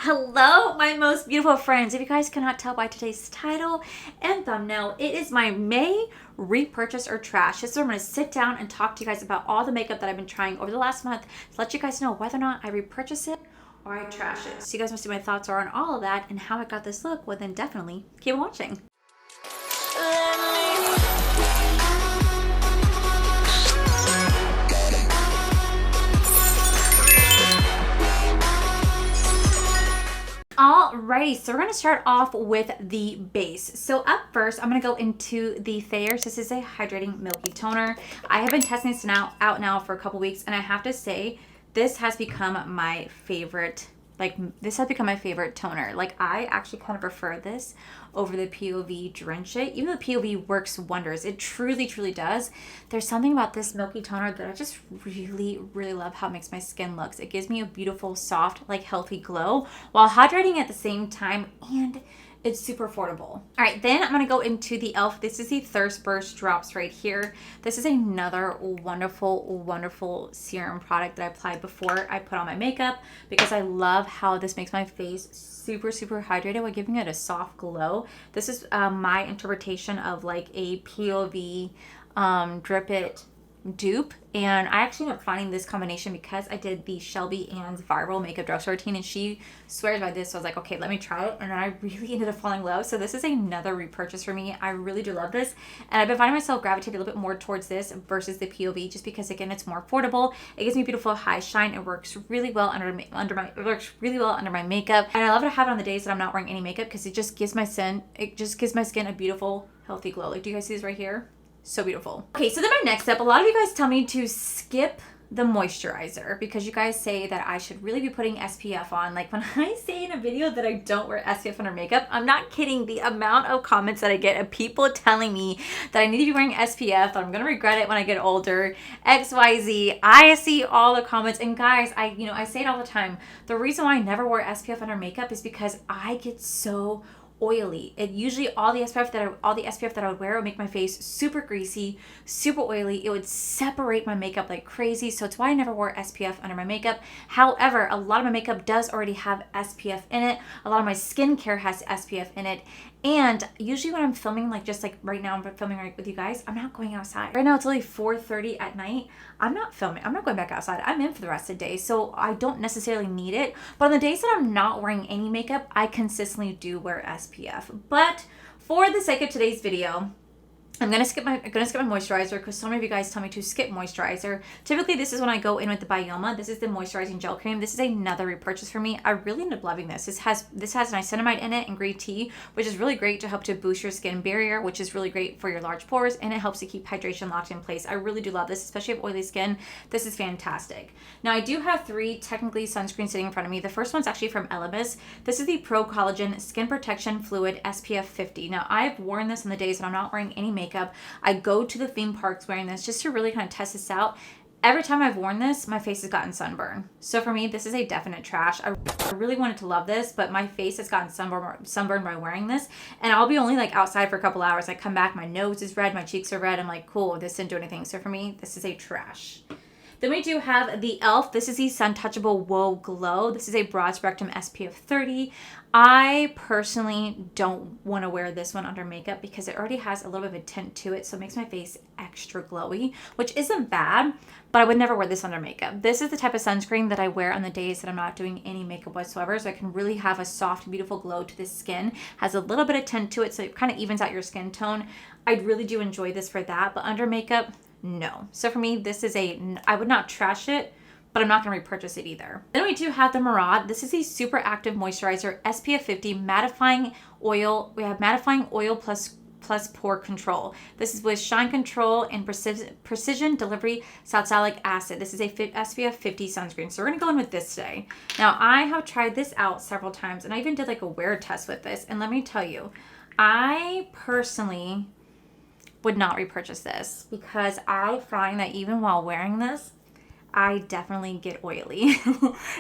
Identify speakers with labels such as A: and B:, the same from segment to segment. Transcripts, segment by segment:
A: Hello, my most beautiful friends. If you guys cannot tell by today's title and thumbnail, it is my May repurchase or trash. This is where I'm going to sit down and talk to you guys about all the makeup that I've been trying over the last month to let you guys know whether or not I repurchase it or I trash it. So you guys want to see my thoughts are on all of that and how I got this look, well then definitely keep watching. Alrighty, so we're going to start off with the base. So up first, I'm going to go into the Thayer's. This is a hydrating milky toner. I have been testing this out now for a couple weeks, and I have to say, this has become my favorite. This has become my favorite toner. I actually kind of prefer this over the POV Drench It. Even though the POV works wonders, it truly, truly does. There's something about this milky toner that I just really, really love how it makes my skin looks. It gives me a beautiful, soft, healthy glow while hydrating at the same time, and it's super affordable. All right, then I'm going to go into the e.l.f. This is the Thirst Burst Drops right here. This is another wonderful, wonderful serum product that I applied before I put on my makeup because I love how this makes my face super, super hydrated while giving it a soft glow. This is my interpretation of a POV Drip It dupe, and I actually ended up finding this combination because I did the Shelby Ann's viral makeup drugstore routine and she swears by this, so I was like, okay, let me try it, and I really ended up falling in love. So this is another repurchase for me. I really do love this, and I've been finding myself gravitate a little bit more towards this versus the POV just because, again, it's more affordable. It gives me beautiful high shine. It works really well under my makeup, and I love to have it on the days that I'm not wearing any makeup because it just gives my skin a beautiful, healthy glow. Do you guys see this right here? So beautiful. Okay, so then my next step, a lot of you guys tell me to skip the moisturizer because you guys say that I should really be putting SPF on. When I say in a video that I don't wear SPF under makeup, I'm not kidding. The amount of comments that I get of people telling me that I need to be wearing SPF, that I'm gonna regret it when I get older, XYZ. I see all the comments, and guys, I say it all the time. The reason why I never wear SPF under makeup is because I get so oily. It usually all the SPF that I would wear would make my face super greasy, super oily. It would separate my makeup like crazy. So it's why I never wore SPF under my makeup. However, a lot of my makeup does already have SPF in it. A lot of my skincare has SPF in it. And usually when I'm filming, just right now, I'm filming right with you guys, I'm not going outside. Right now it's only 4:30 at night. I'm not filming. I'm not going back outside. I'm in for the rest of the day. So I don't necessarily need it. But on the days that I'm not wearing any makeup, I consistently do wear SPF. But for the sake of today's video, I'm gonna skip my moisturizer because so many of you guys tell me to skip moisturizer. Typically, this is when I go in with the Bioma. This is the moisturizing gel cream. This is another repurchase for me. I really ended up loving this. This has niacinamide in it and green tea, which is really great to help to boost your skin barrier, which is really great for your large pores, and it helps to keep hydration locked in place. I really do love this, especially if oily skin. This is fantastic. Now, I do have 3 technically sunscreens sitting in front of me. The first one's actually from Elemis. This is the Pro Collagen Skin Protection Fluid SPF 50. Now, I've worn this on the days that I'm not wearing any makeup. I go to the theme parks wearing this just to really kind of test this out. Every time I've worn this, my face has gotten sunburn. So for me, this is a definite trash. I really wanted to love this, but my face has gotten sunburned by wearing this. And I'll be only outside for a couple hours. I come back, my nose is red, my cheeks are red. I'm like, cool, this didn't do anything. So for me, this is a trash. Then we do have the e.l.f. This is the Sun Touchable Whoa Glow. This is a broad spectrum SPF 30. I personally don't want to wear this one under makeup because it already has a little bit of a tint to it, so it makes my face extra glowy, which isn't bad, but I would never wear this under makeup. This is the type of sunscreen that I wear on the days that I'm not doing any makeup whatsoever, so I can really have a soft, beautiful glow to the skin. Has a little bit of tint to it, so it kind of evens out your skin tone. I really do enjoy this for that, but under makeup, no. So for me, this is I would not trash it, but I'm not going to repurchase it either. Then we do have the Murad. This is a super active moisturizer, SPF 50 mattifying oil. We have mattifying oil plus pore control. This is with shine control and precision delivery salicylic acid. This is a SPF 50 sunscreen. So we're going to go in with this today. Now, I have tried this out several times, and I even did a wear test with this. And let me tell you, I personally would not repurchase this because I find that even while wearing this, I definitely get oily.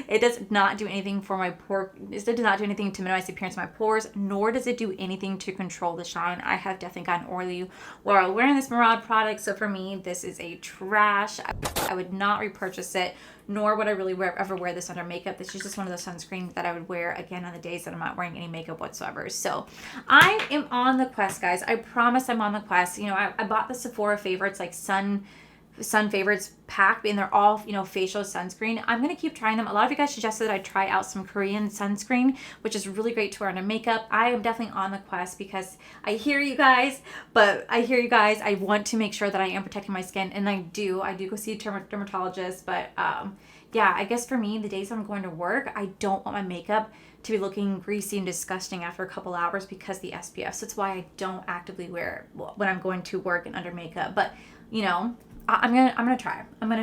A: It does not do anything for my pore. It does not do anything to minimize the appearance of my pores, nor does it do anything to control the shine. I have definitely gotten oily while wearing this Murad product. So for me, this is a trash. I would not repurchase it, nor would I really ever wear this under makeup. This is just one of those sunscreens that I would wear again on the days that I'm not wearing any makeup whatsoever. So I am on the quest, guys. I promise I'm on the quest. You know, I bought the Sephora favorites like Sun Favorites pack, and they're all, you know, facial sunscreen. I'm going to keep trying them. A lot of you guys suggested that I try out some Korean sunscreen, which is really great to wear under makeup. I am definitely on the quest because I hear you guys. I want to make sure that I am protecting my skin, and I do go see a dermatologist, but yeah, I guess for me, the days I'm going to work, I don't want my makeup to be looking greasy and disgusting after a couple hours because of the SPF. So that's why I don't actively wear it when I'm going to work and under makeup. But, you know, I'm gonna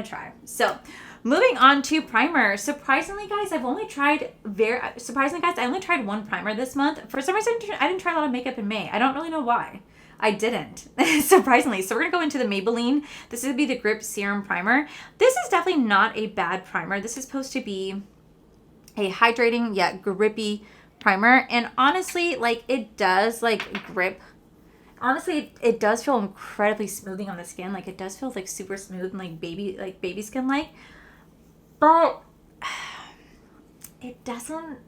A: try. So moving on to primer. Surprisingly, guys, I only tried one primer this month. For some reason, I didn't try a lot of makeup in May. I don't really know why. I didn't, surprisingly. So we're gonna go into the Maybelline. This is gonna be the Grip Serum Primer. This is definitely not a bad primer. This is supposed to be a hydrating yet grippy primer. And honestly, like, it does like grip. Honestly, it does feel incredibly smoothing on the skin. Like, it does feel like super smooth and like baby skin like. But it doesn't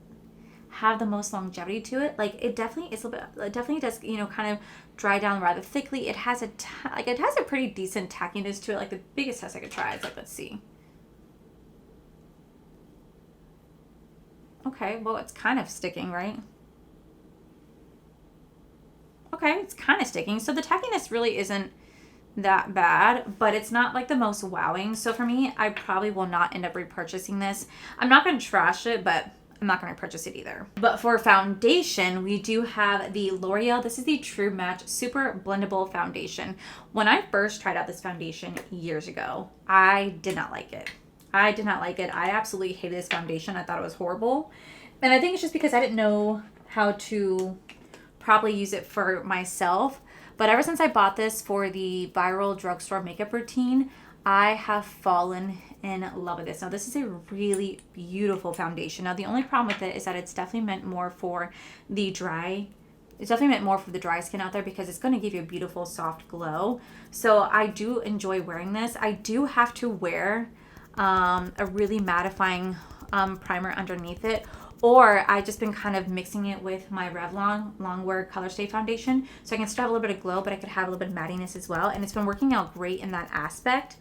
A: have the most longevity to it. Like, it definitely does, you know, kind of dry down rather thickly. It has a pretty decent tackiness to it. Like, the biggest test I could try is like, let's see. Okay, well, it's kind of sticking, right? Okay, it's kind of sticking. So the tackiness really isn't that bad, but it's not like the most wowing. So for me, I probably will not end up repurchasing this. I'm not going to trash it, but I'm not going to purchase it either. But for foundation, we do have the L'Oreal. This is the True Match Super Blendable Foundation. When I first tried out this foundation years ago, I did not like it. I absolutely hated this foundation. I thought it was horrible. And I think it's just because I didn't know how to properly use it for myself. But ever since I bought this for the viral drugstore makeup routine, I have fallen in love with this. Now, this is a really beautiful foundation. Now, the only problem with it is that it's definitely meant more for the dry skin out there because it's going to give you a beautiful soft glow. So I do enjoy wearing this. I do have to wear a really mattifying primer underneath it, or I've just been kind of mixing it with my Revlon Longwear Color Stay Foundation, so I can still have a little bit of glow, but I could have a little bit of mattiness as well, and it's been working out great in that aspect.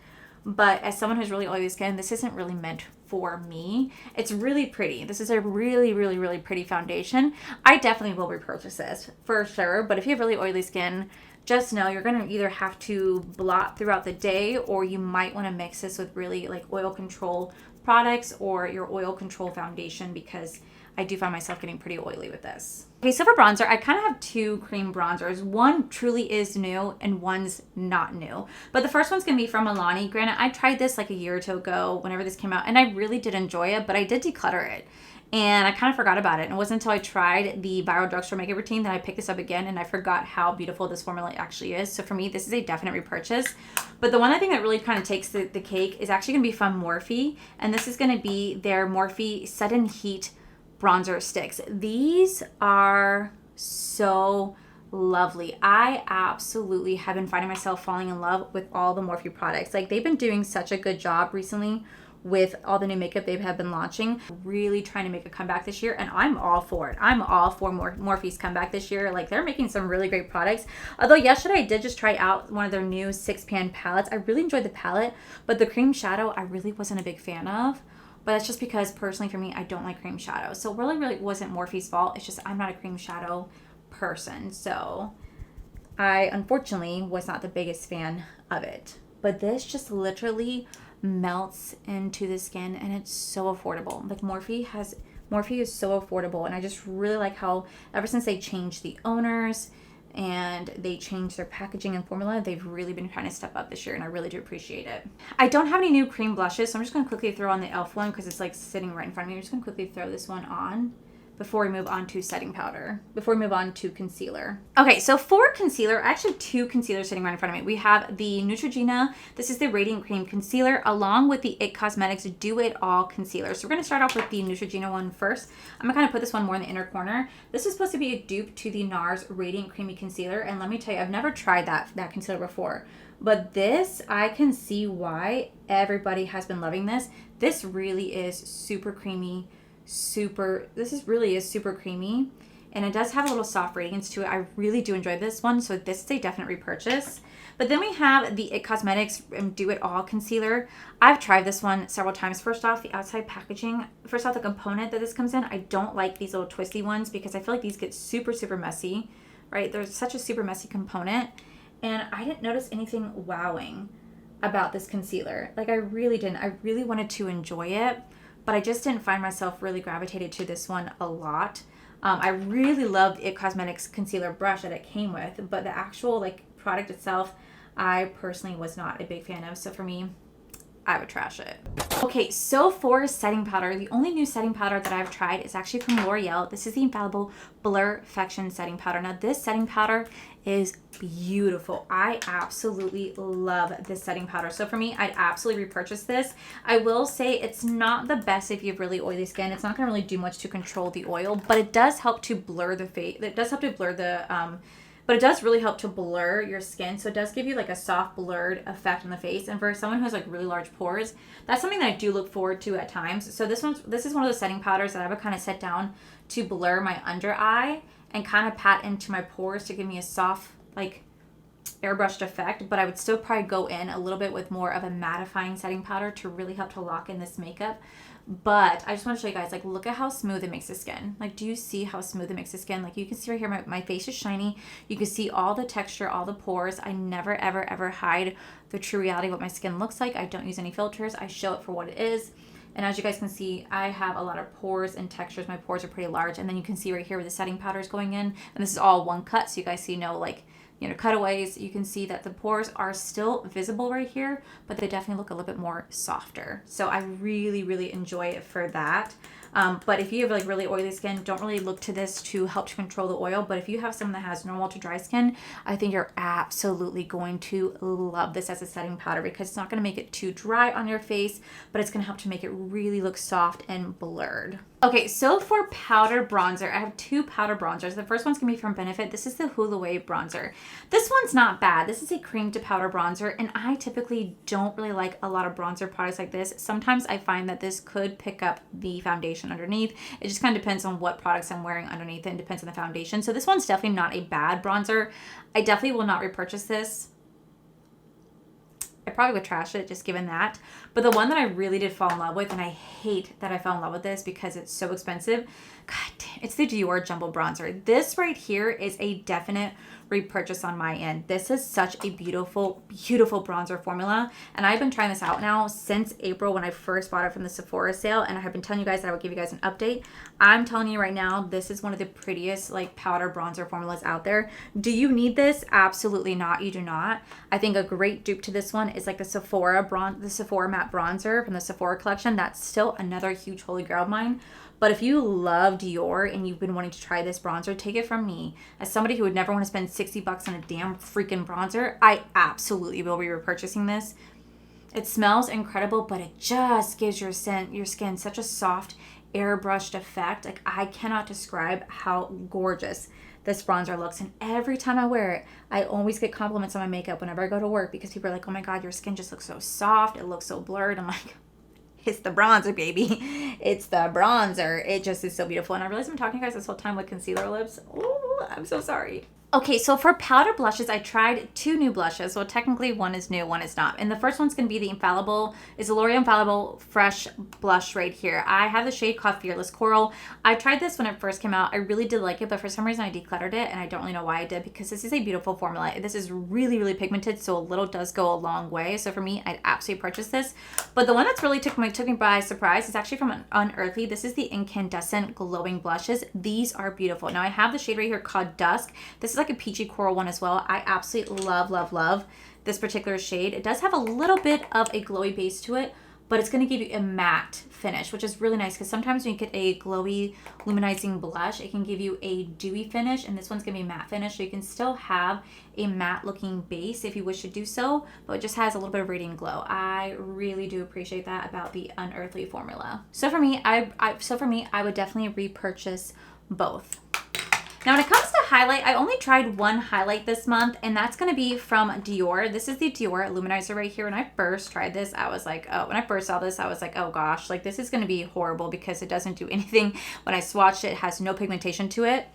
A: But as someone who's really oily skin, this isn't really meant for me. It's really pretty. This is a really, really, really pretty foundation. I definitely will repurchase this for sure, but if you have really oily skin, just know you're going to either have to blot throughout the day, or you might want to mix this with really like oil control products or your oil control foundation, because I do find myself getting pretty oily with this. Okay, so for bronzer, I kind of have two cream bronzers. One truly is new and one's not new. But the first one's going to be from Milani. Granted, I tried this like a year or two ago whenever this came out, and I really did enjoy it, but I did declutter it. And I kind of forgot about it. And it wasn't until I tried the Viral Drugstore Makeup Routine that I picked this up again, and I forgot how beautiful this formula actually is. So for me, this is a definite repurchase. But the one I think that really kind of takes the cake is actually going to be from Morphe. And this is going to be their Morphe Sudden Heat Bronzer Sticks. These are so lovely. I absolutely have been finding myself falling in love with all the Morphe products. Like, they've been doing such a good job recently with all the new makeup they have been launching, really trying to make a comeback this year, and I'm all for it. I'm all for Morphe's comeback this year. Like, they're making some really great products. Although yesterday I did just try out one of their new 6-pan palettes. I really enjoyed the palette, but the cream shadow I really wasn't a big fan of. But that's just because personally for me, I don't like cream shadow. So it really wasn't Morphe's fault. It's just I'm not a cream shadow person. So I unfortunately was not the biggest fan of it. But this just literally melts into the skin, and it's so affordable. Like, Morphe is so affordable, and I just really like how ever since they changed the owners and they changed their packaging and formula, they've really been trying to step up this year, and I really do appreciate it. I don't have any new cream blushes, so I'm just going to quickly throw on the e.l.f. one because it's like sitting right in front of me. I'm just going to quickly throw this one on. before we move on to setting powder, before we move on to concealer. Okay, so for concealer, I actually have two concealers sitting right in front of me. We have the Neutrogena, this is the Radiant Cream Concealer, along with the IT Cosmetics Do It All Concealer. So we're gonna start off with the Neutrogena one first. I'm gonna kind of put this one more in the inner corner. This is supposed to be a dupe to the NARS Radiant Creamy Concealer, and let me tell you, I've never tried that concealer before. But this, I can see why everybody has been loving this. This really is super creamy, really is super creamy, and it does have a little soft radiance to it. I really do enjoy this one, so this is a definite repurchase. But then we have the IT Cosmetics Do It All Concealer. I've tried this one several times. First off, the outside packaging, first off, the component that this comes in, I don't like these little twisty ones because I feel like these get super messy, right? There's such a super messy component, and I didn't notice anything wowing about this concealer. Like, I really didn't. I really wanted to enjoy it, but I just didn't find myself really gravitated to this one a lot. I really loved the IT Cosmetics concealer brush that it came with, but the actual like product itself, I personally was not a big fan of. So for me, I would trash it. Okay, so for setting powder, the only new setting powder that I've tried is actually from L'Oreal. This is the Infallible Blurfection setting powder. Now this setting powder is beautiful. I absolutely love this setting powder. So for me, I'd absolutely repurchase this. I will say it's not the best if you have really oily skin. It's not gonna really do much to control the oil, but it does help to blur the face. It does help to blur the, but it does really help to blur your skin. So it does give you like a soft blurred effect on the face. And for someone who has like really large pores, that's something that I do look forward to at times. So this is one of the setting powders that I would kind of set down to blur my under eye and kind of pat into my pores to give me a soft, like airbrushed effect. But I would still probably go in a little bit with more of a mattifying setting powder to really help to lock in this makeup. But I just want to show you guys, like, look at how smooth it makes the skin. Like, do you see how smooth it makes the skin? Like, you can see right here, my face is shiny. You can see all the texture, all the pores. I never, ever hide the true reality of what my skin looks like. I don't use any filters. I show it for what it is. And as you guys can see, I have a lot of pores and textures. My pores are pretty large. And then you can see right here where the setting powder is going in. And this is all one cut, so you guys see no, like, you know, cutaways. You can see that the pores are still visible right here, but they definitely look a little bit more softer. So I really enjoy it for that. But if you have like really oily skin, don't really look to this to help to control the oil. But if you have someone that has normal to dry skin, I think you're absolutely going to love this as a setting powder because it's not going to make it too dry on your face, but it's going to help to make it really look soft and blurred. Okay, so for powder bronzer, I have two powder bronzers. The first one's gonna be from Benefit. This is the Hula Wave bronzer. This one's not bad. This is a cream to powder bronzer, and I typically don't really like a lot of bronzer products like this. Sometimes I find that this could pick up the foundation underneath. It just kind of depends on what products I'm wearing underneath it and depends on the foundation. So this one's definitely not a bad bronzer. I definitely will not repurchase this. I probably would trash it just given that. But the one that I really did fall in love with, and I hate that I fell in love with this because it's so expensive, God damn, it's the Dior Jumbo Bronzer. This right here is a definite repurchase on my end. This is such a beautiful bronzer formula, and I've been trying this out now since April when I first bought it from the Sephora sale, and I have been telling you guys that I would give you guys an update. I'm telling you right now, this is one of the prettiest like powder bronzer formulas out there. Do you need this? Absolutely not. You do not. I think a great dupe to this one is like the Sephora matte bronzer from the Sephora collection. That's still another huge holy grail of mine. But if you love Dior and you've been wanting to try this bronzer, take it from me. As somebody who would never want to spend $60 on a damn freaking bronzer, I absolutely will be repurchasing this. It smells incredible, but it just gives your skin such a soft, airbrushed effect. Like, I cannot describe how gorgeous this bronzer looks. And every time I wear it, I always get compliments on my makeup whenever I go to work because people are like, oh my God, your skin just looks so soft. It looks so blurred. I'm like, it's the bronzer, baby. It's the bronzer. It just is so beautiful. And I realize I'm talking to you guys this whole time with concealer lips. Oh, I'm so sorry. Okay, so for powder blushes, I tried two new blushes. Well, technically one is new, one is not. And the first one's going to be the L'Oreal Infallible Fresh Blush right here. I have the shade called Fearless Coral. I tried this when it first came out. I really did like it, but for some reason I decluttered it, and I don't really know why I did because this is a beautiful formula. This is really pigmented, so a little does go a long way. So for me, I'd absolutely purchase this. But the one that's really took me by surprise is actually from Unearthly. This is the Incandescent Glowing Blushes. These are beautiful. Now I have the shade right here called Dusk. This is like a peachy coral one as well. I absolutely love this particular shade. It does have a little bit of a glowy base to it, but it's going to give you a matte finish, which is really nice because sometimes when you get a glowy luminizing blush, it can give you a dewy finish, and this one's going to be matte finish, so you can still have a matte looking base if you wish to do so, but it just has a little bit of radiant glow. I really do appreciate that about the Unearthly formula. So for me, I would definitely repurchase both. Now, when it comes to highlight, I only tried one highlight this month, and that's going to be from Dior. This is the Dior Luminizer right here. When I first tried this, I was like, oh, when I first saw this, I was like, oh gosh, like this is going to be horrible because it doesn't do anything. When I swatched it, it has no pigmentation to it.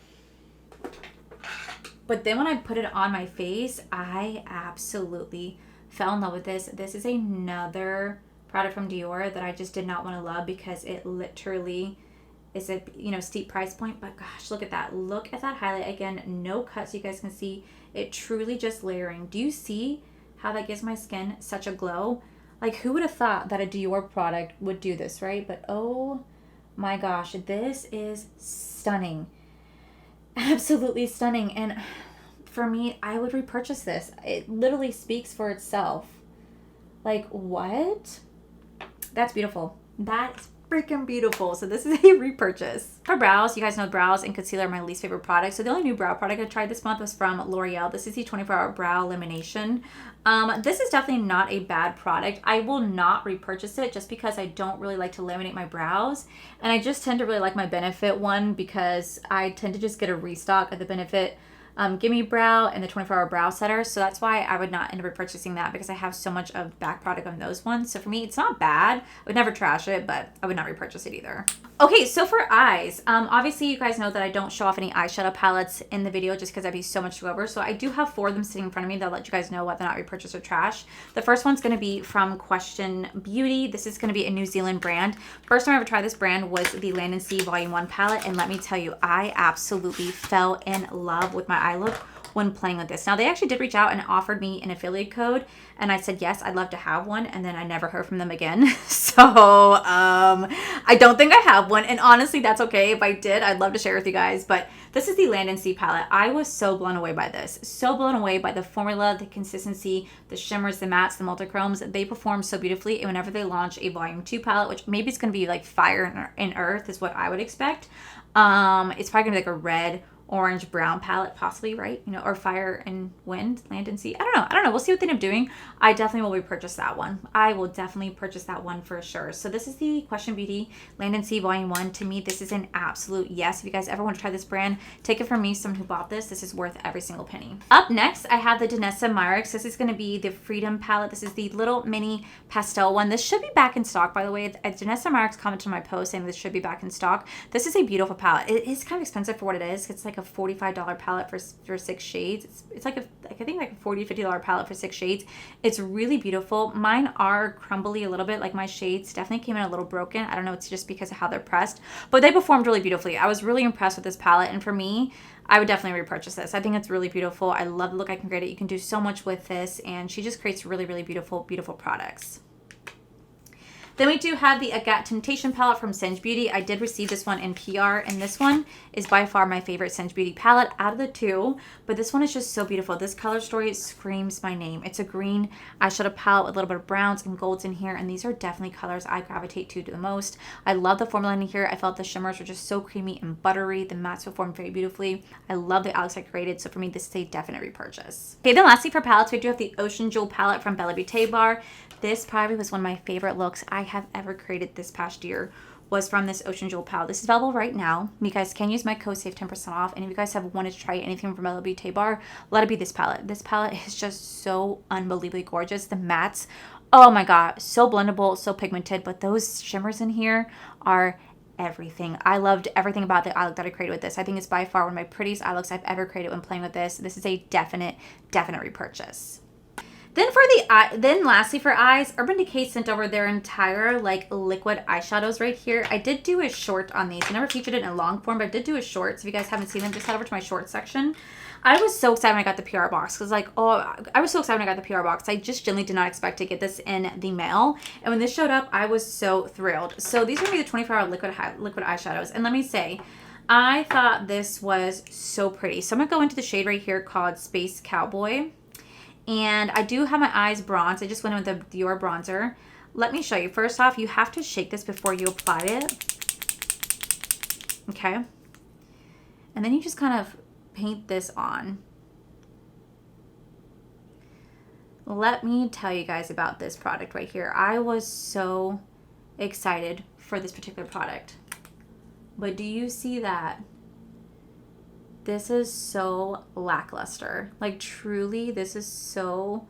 A: But then when I put it on my face, I absolutely fell in love with this. This is another product from Dior that I just did not want to love because it literally is a, you know, steep price point, but gosh, look at that. Look at that highlight. Again, no cut, so you guys can see it truly just layering. Do you see how that gives my skin such a glow? Like, who would have thought that a Dior product would do this, right? But oh my gosh, this is stunning. Absolutely stunning. And for me, I would repurchase this. It literally speaks for itself. Like, what? That's beautiful. That's freaking beautiful. So this is a repurchase. For brows, you guys know brows and concealer are my least favorite product. So the only new brow product I tried this month was from L'Oreal. This is the 24-hour brow lamination. This is definitely not a bad product. I will not repurchase it just because I don't really like to laminate my brows. And I just tend to really like my Benefit one because I tend to just get a restock of the Benefit Gimme Brow and the 24-hour brow setter. So that's why I would not end up repurchasing that because I have so much of back product on those ones. So for me, it's not bad. I would never trash it, but I would not repurchase it either. Okay, so for eyes, obviously you guys know that I don't show off any eyeshadow palettes in the video just because that'd be so much to go over. So I do have 4 of them sitting in front of me that'll let you guys know whether or not repurchase or trash. The first one's going to be from Question Beauty. This is going to be a New Zealand brand. First time I ever tried this brand was the Land and Sea Volume 1 palette, and let me tell you, I absolutely fell in love with my eye look when playing with this. Now, they actually did reach out and offered me an affiliate code, and I said yes, I'd love to have one, and then I never heard from them again. So I don't think I have one, and honestly, that's okay. If I did, I'd love to share with you guys, but this is the Land and Sea palette. I was so blown away by this. So blown away by the formula, the consistency, the shimmers, the mattes, the multichromes. They perform so beautifully, and whenever they launch a Volume 2 palette, which maybe it's going to be like Fire and Earth is what I would expect. It's probably going to be like a red, orange, brown palette, possibly, right? You know, or Fire and Wind, Land and Sea. I don't know. We'll see what they end up doing. I definitely will repurchase that one. I will definitely purchase that one for sure. So this is the Question Beauty Land and Sea Volume 1. To me, this is an absolute yes. If you guys ever want to try this brand, take it from me, someone who bought this. This is worth every single penny. Up next, I have the Danessa Myricks. This is going to be the Freedom palette. This is the little mini pastel one. This should be back in stock, by the way. Danessa Myricks commented on my post saying this should be back in stock. This is a beautiful palette. It is kind of expensive for what it is. It's like a $45 palette for 6 shades. It's like I think like a $40, $50 palette for 6 shades. It's really beautiful. Mine are crumbly a little bit, like my shades definitely came in a little broken. I don't know, it's just because of how they're pressed, but they performed really beautifully. I was really impressed with this palette, and for me, I would definitely repurchase this. I think it's really beautiful. I love the look I can create it. You can do so much with this, and she just creates really, really beautiful, beautiful products. Then we do have the Agate Temptation palette from Singe Beauty. I did receive this one in PR, and this one is by far my favorite Singe Beauty palette out of the 2, but this one is just so beautiful. This color story screams my name. It's a green eyeshadow palette with a little bit of browns and golds in here, and these are definitely colors I gravitate to the most. I love the formula in here. I felt the shimmers were just so creamy and buttery. The mattes performed very beautifully. I love the Alex I created, so for me, this is a definite repurchase. Okay, then lastly for palettes, we do have the Ocean Jewel palette from Bella Beauté Bar. This probably was one of my favorite looks I have ever created this past year, was from this Ocean Jewel palette. This is available right now. You guys can use my code SAVE 10% off. And if you guys have wanted to try anything from Bella Beauté Bar, let it be this palette. This palette is just so unbelievably gorgeous. The mattes, oh my god, so blendable, so pigmented. But those shimmers in here are everything. I loved everything about the eye look that I created with this. I think it's by far one of my prettiest eye looks I've ever created when playing with this. This is a definite repurchase. Then lastly for eyes, Urban Decay sent over their entire like liquid eyeshadows right here. I did do a short on these. I never featured it in a long form, but I did do a short. So if you guys haven't seen them, just head over to my short section. I was so excited when I got the PR box because I was so excited when I got the PR box. I just genuinely did not expect to get this in the mail. And when this showed up, I was so thrilled. So these are going to be the 24-hour liquid eyeshadows. And let me say, I thought this was so pretty. So I'm going to go into the shade right here called Space Cowboy. And I do have my eyes bronzed. I just went in with the Dior bronzer. Let me show you. First off, you have to shake this before you apply it. Okay. And then you just kind of paint this on. Let me tell you guys about this product right here. I was so excited for this particular product. But do you see that? This is so lackluster. Like truly, this is so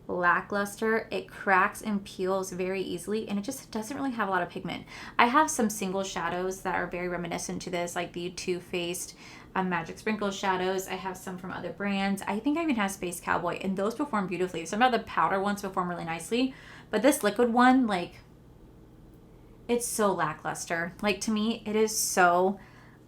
A: lackluster. It cracks and peels very easily, and it just doesn't really have a lot of pigment. I have some single shadows that are very reminiscent to this, like the Too Faced Magic Sprinkle shadows. I have some from other brands. I think I even have Space Cowboy, and those perform beautifully. Some of the powder ones perform really nicely, but this liquid one, like, it's so lackluster. Like, to me, it is so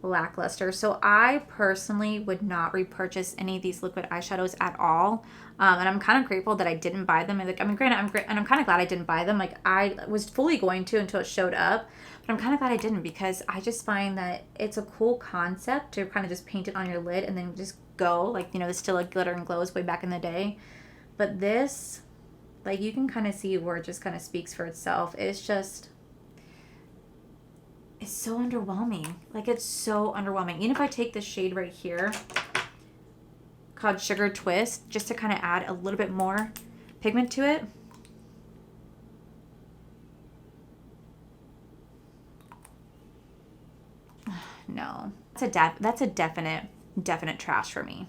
A: lackluster. So I personally would not repurchase any of these liquid eyeshadows at all. And I'm kind of grateful that I didn't buy them. Like, I mean, granted, I'm kind of glad I didn't buy them. Like, I was fully going to until it showed up, but I'm kind of glad I didn't, because I just find that it's a cool concept to kind of just paint it on your lid and then just go. Like, you know, the Still Like Glitter and Glows way back in the day. But this, like, you can kind of see where it just kind of speaks for itself. It's just, it's so underwhelming. Like, it's so underwhelming. Even if I take this shade right here called Sugar Twist, just to kind of add a little bit more pigment to it. No, that's a definite trash for me.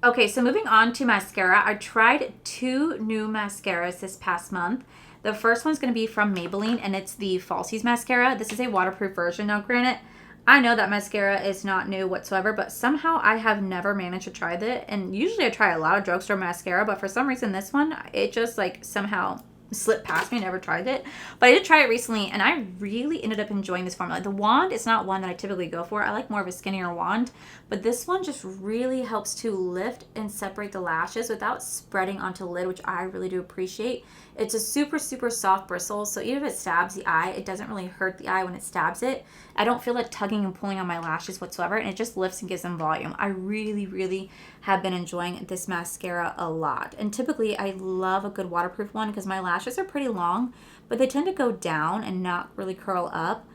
A: Okay, so moving on to mascara. I tried 2 new mascaras this past month. The first one's going to be from Maybelline, and it's the Falsies mascara. This is a waterproof version. Now, granted, I know that mascara is not new whatsoever, but somehow I have never managed to try that. And usually I try a lot of drugstore mascara, but for some reason this one, it just like somehow slipped past me. I never tried it, but I did try it recently, and I really ended up enjoying this formula. The wand is not one that I typically go for. I like more of a skinnier wand, but this one just really helps to lift and separate the lashes without spreading onto the lid, which I really do appreciate. It's a super soft bristle, so even if it stabs the eye, it doesn't really hurt the eye when it stabs it. I don't feel it tugging and pulling on my lashes whatsoever, and it just lifts and gives them volume. I really have been enjoying this mascara a lot. And typically, I love a good waterproof one because my lashes are pretty long, but they tend to go down and not really curl up.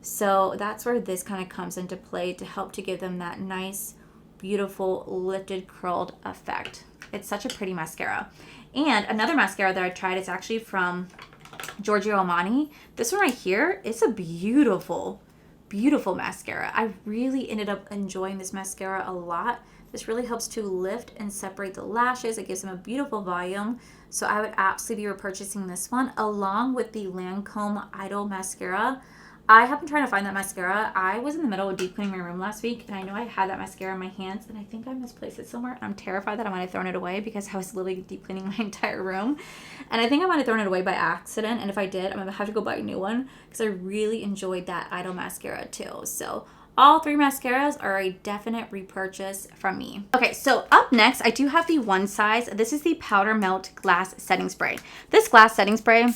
A: So that's where this kind of comes into play to help to give them that nice, beautiful, lifted, curled effect. It's such a pretty mascara. And another mascara that I tried is actually from Giorgio Armani. This one right here is a beautiful mascara. I really ended up enjoying this mascara a lot. This really helps to lift and separate the lashes. It gives them a beautiful volume. So I would absolutely be repurchasing this one along with the Lancome Idol mascara. I have been trying to find that mascara. I was in the middle of deep cleaning my room last week, and I know I had that mascara in my hands, and I think I misplaced it somewhere. I'm terrified that I might have thrown it away because I was literally deep cleaning my entire room. And I think I might have thrown it away by accident, and if I did, I'm going to have to go buy a new one because I really enjoyed that Idol mascara too. So all 3 mascaras are a definite repurchase from me. Okay, so up next, I do have the one size. This is the Powder Melt Glass Setting Spray. This glass setting spray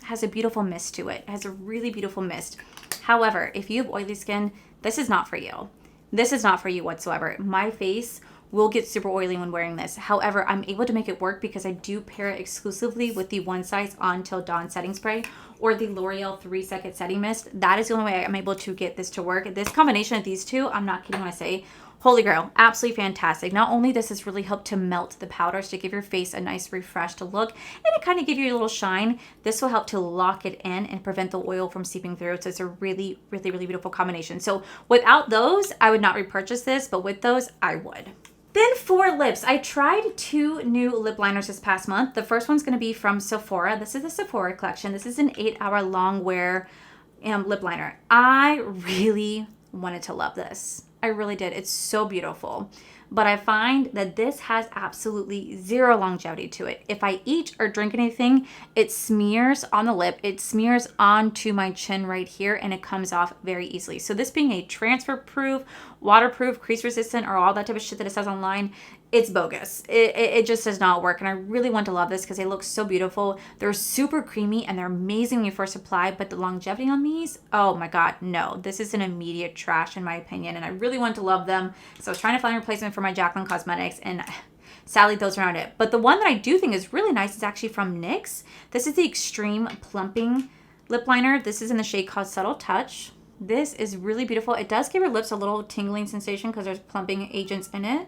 A: has a beautiful mist to it. It has a really beautiful mist. However, if you have oily skin, this is not for you. This is not for you whatsoever. My face will get super oily when wearing this. However, I'm able to make it work because I do pair it exclusively with the One Size On Till Dawn setting spray or the L'Oreal 3-Second Setting Mist. That is the only way I'm able to get this to work. This combination of these two, I'm not kidding when I say, holy grail, absolutely fantastic. Not only does this really help to melt the powders to give your face a nice refreshed look and to kind of give you a little shine, this will help to lock it in and prevent the oil from seeping through. So it's a really beautiful combination. So without those, I would not repurchase this, but with those, I would. Then for lips, I tried 2 new lip liners this past month. The first one's going to be from Sephora. This is the Sephora collection. This is an 8-hour long wear lip liner. I really wanted to love this. I really did. It's so beautiful. But I find that this has absolutely zero longevity to it. If I eat or drink anything, it smears on the lip. It smears onto my chin right here, and it comes off very easily. So this being a transfer proof, waterproof, crease resistant, or all that type of shit that it says online, it's bogus. It just does not work. And I really want to love this because they look so beautiful. They're super creamy and they're amazing when you first apply, but the longevity on these, oh my God, no. This is an immediate trash in my opinion. And I really want to love them. So I was trying to find a replacement for my Jaclyn Cosmetics, and sadly those are not it. But the one that I do think is really nice is actually from NYX. This is the Extreme Plumping Lip Liner. This is in the shade called Subtle Touch. This is really beautiful. It does give your lips a little tingling sensation because there's plumping agents in it.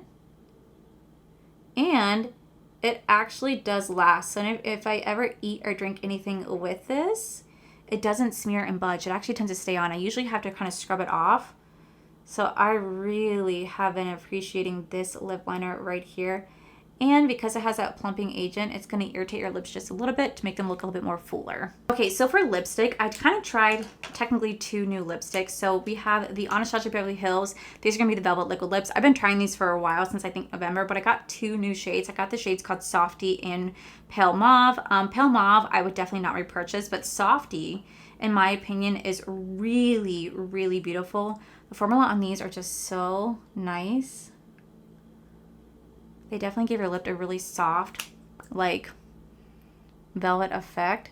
A: And it actually does last. So if I ever eat or drink anything with this, it doesn't smear and budge. It actually tends to stay on. I usually have to kind of scrub it off. So I really have been appreciating this lip liner right here. And because it has that plumping agent, it's going to irritate your lips just a little bit to make them look a little bit more fuller. Okay, so for lipstick, I kind of tried technically 2 new lipsticks. So we have the Anastasia Beverly Hills. These are going to be the Velvet Liquid Lips. I've been trying these for a while, since I think November, but I got 2 new shades. I got the shades called Softy and Pale Mauve. Pale Mauve, I would definitely not repurchase, but Softy, in my opinion, is really, really beautiful. The formula on these are just so nice. They definitely give your lip a really soft, like, velvet effect.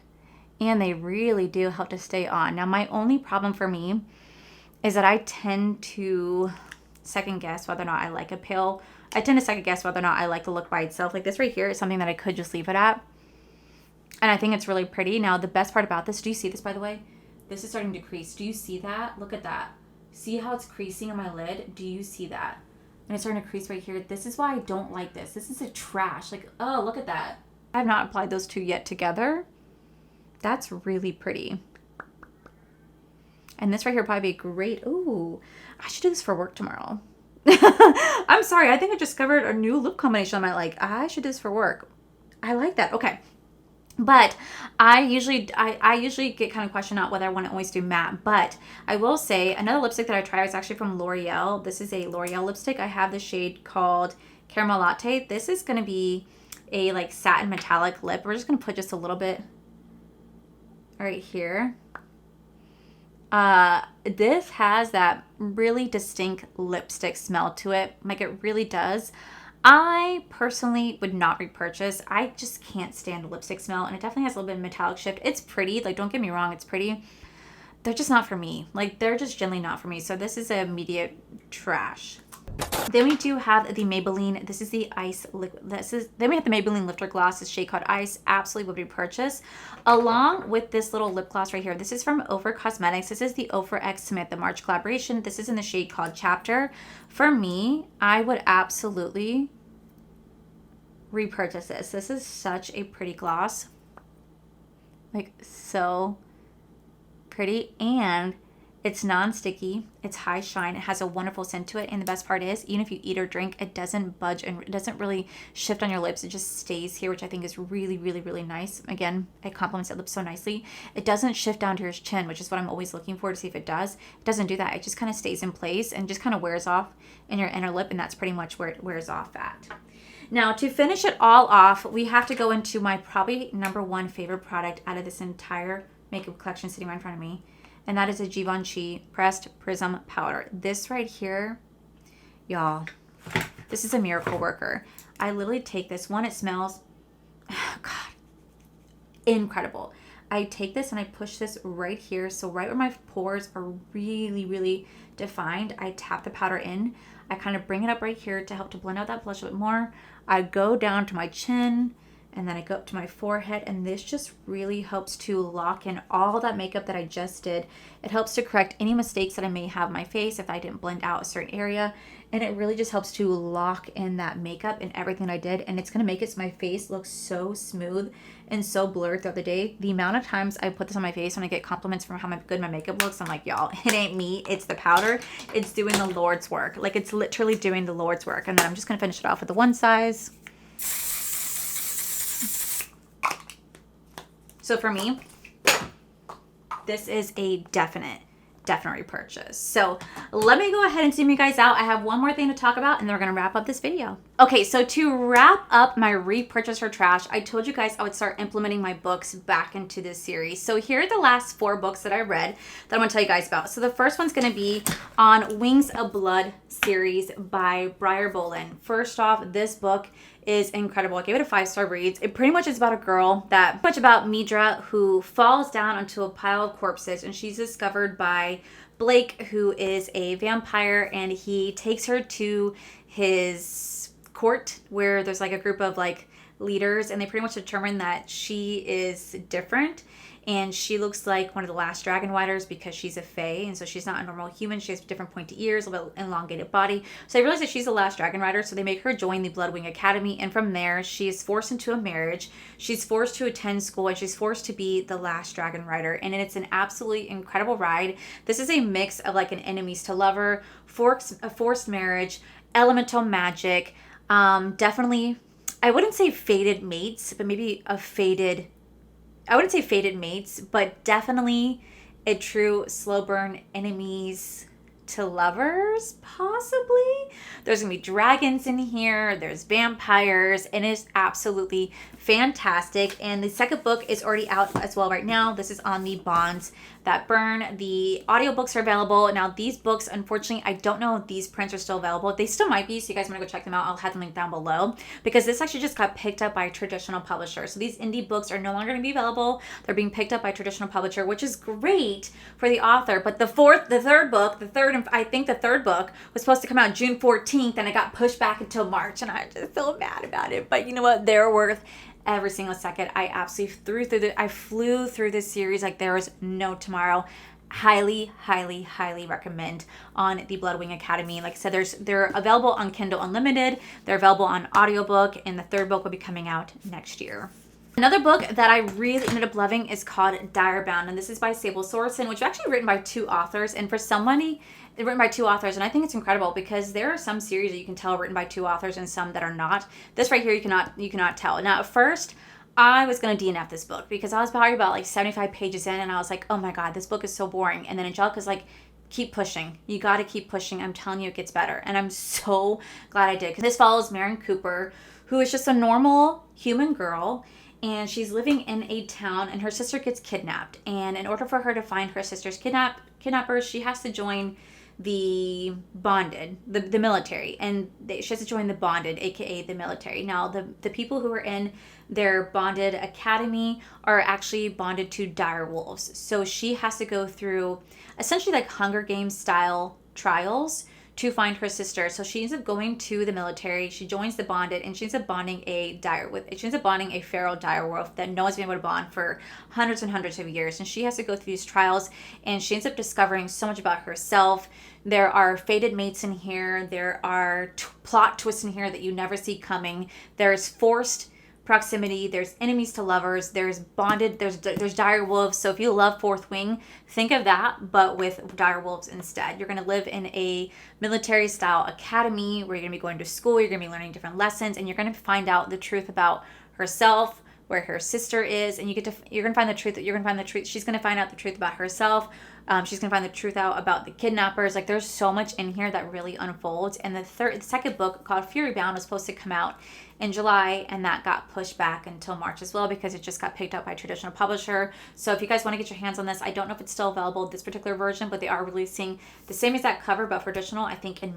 A: And they really do help to stay on. Now, my only problem for me is that I tend to second guess whether or not I like a pale. I tend to second guess whether or not I like the look by itself. Like this right here is something that I could just leave it at. And I think it's really pretty. Now, the best part about this, do you see this, by the way? This is starting to crease. Do you see that? Look at that. See how it's creasing on my lid? Do you see that? And it's starting to crease right here. This is why I don't like this. This is a trash. Like, oh, look at that. I have not applied those 2 yet together. That's really pretty. And this right here would probably be great. Ooh, I should do this for work tomorrow. I'm sorry. I think I discovered a new lip combination I might like. I should do this for work. I like that. Okay. But I usually get kind of questioned out whether I want to always do matte. But I will say another lipstick that I tried was actually from L'Oreal. This is a L'Oreal lipstick. I have the shade called Caramel Latte. This is going to be a like satin metallic lip. We're just going to put just a little bit right here. This has that really distinct lipstick smell to it. Like it really does. I personally would not repurchase. I just can't stand a lipstick smell, and it definitely has a little bit of metallic shift. It's pretty, like don't get me wrong, it's pretty. They're just not for me. Like they're just generally not for me. So this is a immediate trash. Then we do have the Maybelline. This is the Ice Liquid. Then we have the Maybelline Lifter Gloss. This shade called Ice. Absolutely would repurchase. Along with this little lip gloss right here. This is from Ofra Cosmetics. This is the Ofra X Samantha March collaboration. This is in the shade called Chapter. For me, I would absolutely repurchase this. This is such a pretty gloss. Like so pretty, and it's non-sticky, it's high shine, it has a wonderful scent to it, and the best part is, even if you eat or drink, it doesn't budge and it doesn't really shift on your lips. It just stays here, which I think is really, really, really nice. Again, it complements the lips so nicely. It doesn't shift down to your chin, which is what I'm always looking for to see if it does. It doesn't do that. It just kind of stays in place and just kind of wears off in your inner lip, and that's pretty much where it wears off at. Now, to finish it all off, we have to go into my probably #1 favorite product out of this entire makeup collection sitting right in front of me. And that is a Givenchy Pressed Prism Powder. This right here, y'all, this is a miracle worker. I literally take this one. It smells, oh God, incredible. I take this and I push this right here. So right where my pores are really, really defined, I tap the powder in. I kind of bring it up right here to help to blend out that blush a bit more. I go down to my chin, and then I go up to my forehead, and this just really helps to lock in all that makeup that I just did. It helps to correct any mistakes that I may have on my face if I didn't blend out a certain area, and it really just helps to lock in that makeup and everything I did, and it's going to make my face look so smooth and so blurred throughout the day. The amount of times I put this on my face when I get compliments from how good my makeup looks, I'm like, y'all, it ain't me, it's the powder. It's doing the Lord's work. Like, it's literally doing the Lord's work. And then I'm just going to finish it off with the one size. So for me, this is a definite repurchase. So let me go ahead and zoom you guys out. I have one more thing to talk about, and then we're going to wrap up this video. Okay, so to wrap up my repurchase or trash, I told you guys I would start implementing my books back into this series. So here are the last 4 books that I read that I'm going to tell you guys about. So the first one's going to be on Wings of Blood series by Briar Bolin. First off, this book is incredible. I gave it a 5-star read. It pretty much is about a girl about Midra, who falls down onto a pile of corpses, and she's discovered by Blake, who is a vampire, and he takes her to his court where there's like a group of like leaders, and they pretty much determine that she is different, and she looks like one of the last dragon riders because she's a fae, and so she's not a normal human. She has different pointy ears, a little bit elongated body. So they realize that she's the last dragon rider, so they make her join the Bloodwing Academy, and from there she is forced into a marriage. She's forced to attend school, and she's forced to be the last dragon rider, and it's an absolutely incredible ride. This is a mix of like an enemies to lover, a forced marriage, elemental magic, definitely, I wouldn't say fated mates, but maybe I wouldn't say fated mates, but definitely a true slow burn enemies to lovers, possibly. There's gonna be dragons in here, there's vampires, and it's absolutely fantastic. And the second book is already out as well right now. This is on the Bonds That Burn. The audiobooks are available. Now these books, unfortunately, I don't know if these prints are still available. They still might be, so you guys want to go check them out. I'll have them linked down below, because this actually just got picked up by a traditional publisher. So these indie books are no longer going to be available. They're being picked up by a traditional publisher, which is great for the author. But the third book was supposed to come out June 14th, and it got pushed back until March, and I just feel mad about it. But you know what? They're worth every single second. I absolutely flew through this series like there was no tomorrow. Highly, highly, highly recommend on the Bloodwing Academy. Like I said, they're available on Kindle Unlimited. They're available on audiobook, and the third book will be coming out next year. Another book that I really ended up loving is called Direbound, and this is by Sable Sorensen, which is actually written by two authors. And for somebody, it's written by two authors, and I think it's incredible because there are some series that you can tell written by two authors and some that are not. This right here, you cannot tell. Now, at first, I was going to DNF this book because I was probably about like 75 pages in, and I was like, oh my God, this book is so boring. And then Angelica's like, keep pushing. You got to keep pushing. I'm telling you, it gets better. And I'm so glad I did, because this follows Marion Cooper, who is just a normal human girl, and she's living in a town, and her sister gets kidnapped. And in order for her to find her sister's kidnappers, she has to join the bonded, the military, and she has to join the bonded, aka the military. Now, the people who are in their bonded academy are actually bonded to dire wolves. So she has to go through essentially like Hunger Games style trials to find her sister. So she ends up going to the military. She joins the bonded, and she ends up bonding a feral dire wolf that no one's been able to bond for hundreds and hundreds of years. And she has to go through these trials, and she ends up discovering so much about herself. There are fated mates in here. There are plot twists in here that you never see coming. There's forced proximity, there's enemies to lovers, there's bonded, there's dire wolves. So if you love Fourth Wing, think of that, but with dire wolves instead. You're going to live in a military style academy where you're going to be going to school, you're going to be learning different lessons, and you're going to find out the truth about herself, where her sister is, and you're going to find the truth. She's going to find out the truth about herself. She's going to find the truth out about the kidnappers. Like, there's so much in here that really unfolds. And the second book, called Fury Bound, was supposed to come out in July, and that got pushed back until March as well because it just got picked up by a traditional publisher. So if you guys want to get your hands on this, I don't know if it's still available, this particular version, but they are releasing the same exact cover but for traditional, I think in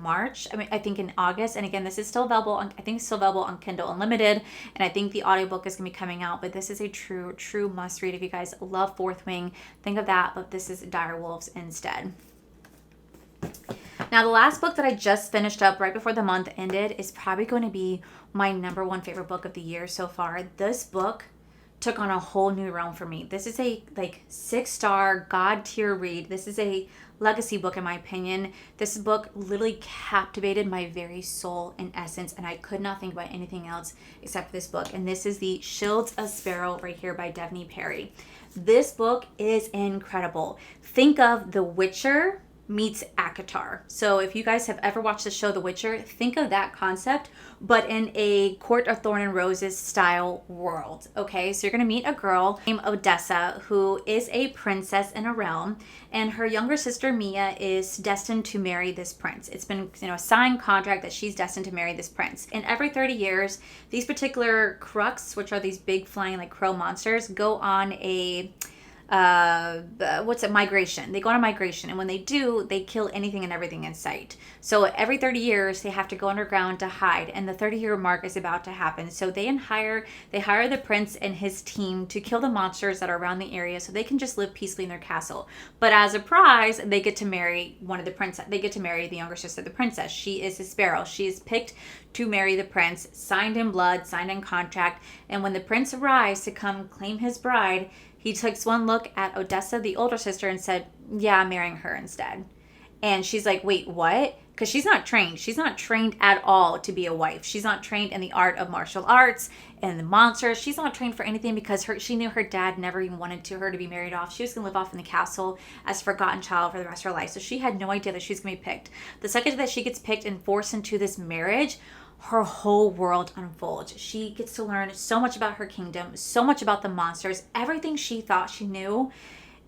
A: August. And again, this is still available on, on Kindle Unlimited, and I think the audiobook is going to be coming out. But this is a true must read if you guys love Fourth Wing. Think of that, but this is Dire Wolves instead. Now, the last book that I just finished up right before the month ended is probably going to be my number one favorite book of the year so far. This book took on a whole new realm for me. This is a 6-star God tier read. This is a legacy book in my opinion. This book literally captivated my very soul and essence, and I could not think about anything else except for this book. And this is the Shields of Sparrow right here by Devney Perry. This book is incredible. Think of The Witcher meets ACOTAR. So if you guys have ever watched the show The Witcher, think of that concept, but in a Court of Thorn and Roses style world. Okay, so you're gonna meet a girl named Odessa who is a princess in a realm, and her younger sister Mia is destined to marry this prince. It's been a signed contract that she's destined to marry this prince. And every 30 years, these particular Crux, which are these big flying like crow monsters, go on a migration. They go on a migration, and when they do, they kill anything and everything in sight. So every 30 years they have to go underground to hide, and the 30-year mark is about to happen. So they hire the prince and his team to kill the monsters that are around the area so they can just live peacefully in their castle. But as a prize, they get to marry they get to marry the younger sister of the princess. She is a sparrow. She is picked to marry the prince, signed in blood, signed in contract. And when the prince arrives to come claim his bride, he takes one look at Odessa, the older sister, and said, yeah, I'm marrying her instead. And she's like, wait, what? Because she's not trained. She's not trained at all to be a wife. She's not trained in the art of martial arts and the monsters. She's not trained for anything because she knew her dad never even wanted her to be married off. She was going to live off in the castle as a forgotten child for the rest of her life. So she had no idea that she was going to be picked. The second that she gets picked and forced into this marriage, her whole world unfolds. She gets to learn so much about her kingdom, so much about the monsters. Everything she thought she knew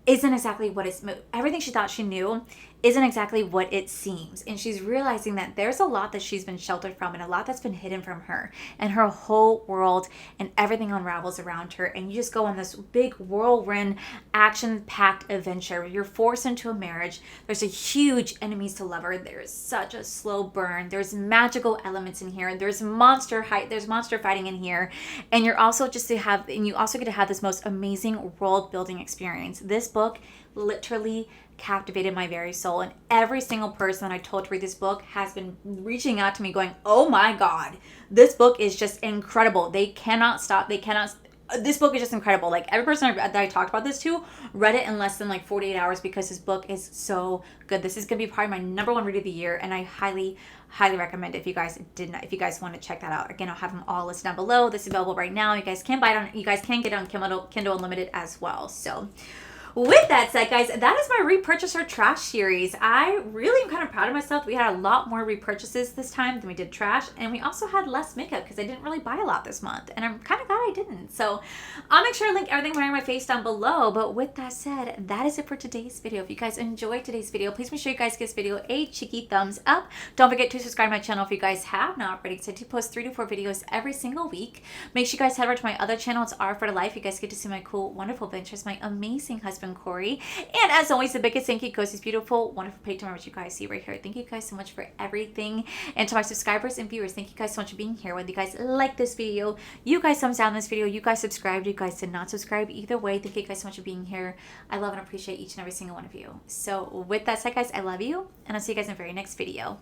A: isn't exactly what everything she thought she knew isn't exactly what it seems. And she's realizing that there's a lot that she's been sheltered from and a lot that's been hidden from her. And her whole world and everything unravels around her. And you just go on this big whirlwind, action-packed adventure where you're forced into a marriage. There's a huge enemies to lover. There's such a slow burn. There's magical elements in here. There's monster fighting in here. And you also get to have this most amazing world building experience. This book literally captivated my very soul, and every single person that I told to read this book has been reaching out to me going, oh my god, this book is just incredible. This book is just incredible. Like, every person that I talked about this to read it in less than like 48 hours because this book is so good. This is going to be probably my #1 read of the year, and I highly recommend it if you guys want to check that out. Again, I'll have them all listed down below. This is available right now. You guys can get it on Kindle Unlimited as well. So with that said, guys, that is my repurchase or trash series. I really am kind of proud of myself. We had a lot more repurchases this time than we did trash, and we also had less makeup because I didn't really buy a lot this month, and I'm kind of glad I didn't. So I'll make sure to link everything wearing my face down below. But with that said, that is it for today's video. If you guys enjoyed today's video, please make sure you guys give this video a cheeky thumbs up. Don't forget to subscribe to my channel if you guys have not already, because I do post 3 to 4 videos every single week. Make sure you guys head over to my other channel. It's R for Life. You guys get to see my cool, wonderful adventures, my amazing husband, Corey. And as always, the biggest thank you goes to this beautiful, wonderful page which you guys see right here. Thank you guys so much for everything. And to my subscribers and viewers, thank you guys so much for being here. Whether you guys like this video, you guys thumbs down this video, you guys subscribed, you guys did not subscribe, either way, thank you guys so much for being here. I love and appreciate each and every single one of you. So with that said, guys, I love you, and I'll see you guys in the very next video.